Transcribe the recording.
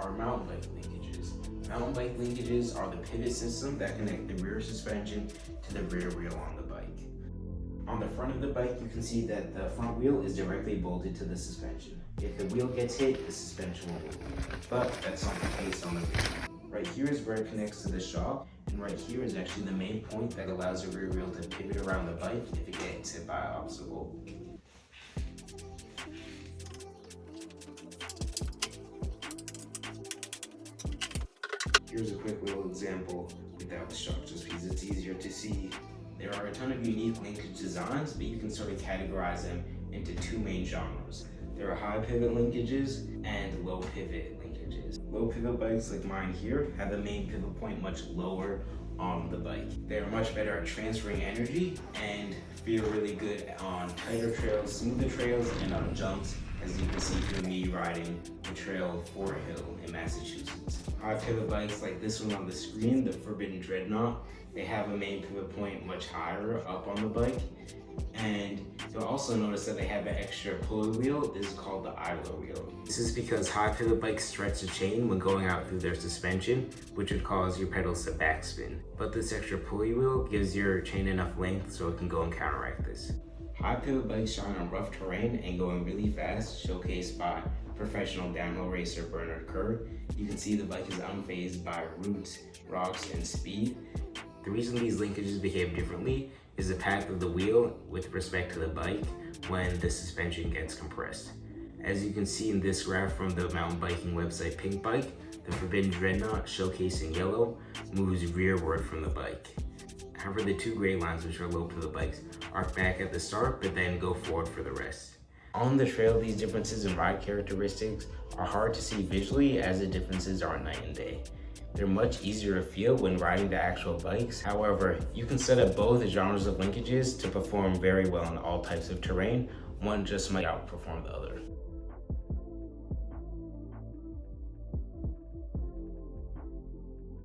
are mountain bike linkages. Mountain bike linkages are the pivot system that connect the rear suspension to the rear wheel on the bike. On the front of the bike, you can see that the front wheel is directly bolted to the suspension. If the wheel gets hit, the suspension will move, but that's not the case on the rear. Right here is where it connects to the shock, and right here is actually the main point that allows the rear wheel to pivot around the bike if it gets hit by an obstacle. Here's a quick little example without the shock, just because it's easier to see. There are a ton of unique linkage designs, but you can sort of categorize them into two main genres. There are high pivot linkages and low pivot linkages. Low pivot bikes like mine here have the main pivot point much lower on the bike. They are much better at transferring energy and feel really good on tighter trails, smoother trails, and on jumps, as you can see through me riding the trail for a hill in Massachusetts. High pivot bikes like this one on the screen, the Forbidden Dreadnought, they have a main pivot point much higher up on the bike. And you'll also notice that they have an extra pulley wheel. This is called the idler wheel. This is because high pivot bikes stretch the chain when going out through their suspension, which would cause your pedals to backspin. But this extra pulley wheel gives your chain enough length so it can go and counteract this. High pivot bikes shine on rough terrain and going really fast, showcased by professional downhill racer Bernard Kerr. You can see the bike is unfazed by roots, rocks, and speed. The reason these linkages behave differently is the path of the wheel with respect to the bike when the suspension gets compressed. As you can see in this graph from the mountain biking website Pink Bike, the Forbidden Dreadnought, showcased in yellow, moves rearward from the bike. However, the two gray lines, which are low pivot bikes, arc back at the start but then go forward for the rest. On the trail, these differences in ride characteristics are hard to see visually, as the differences are night and day. They're much easier to feel when riding the actual bikes. However, you can set up both genres of linkages to perform very well in all types of terrain. One just might outperform the other.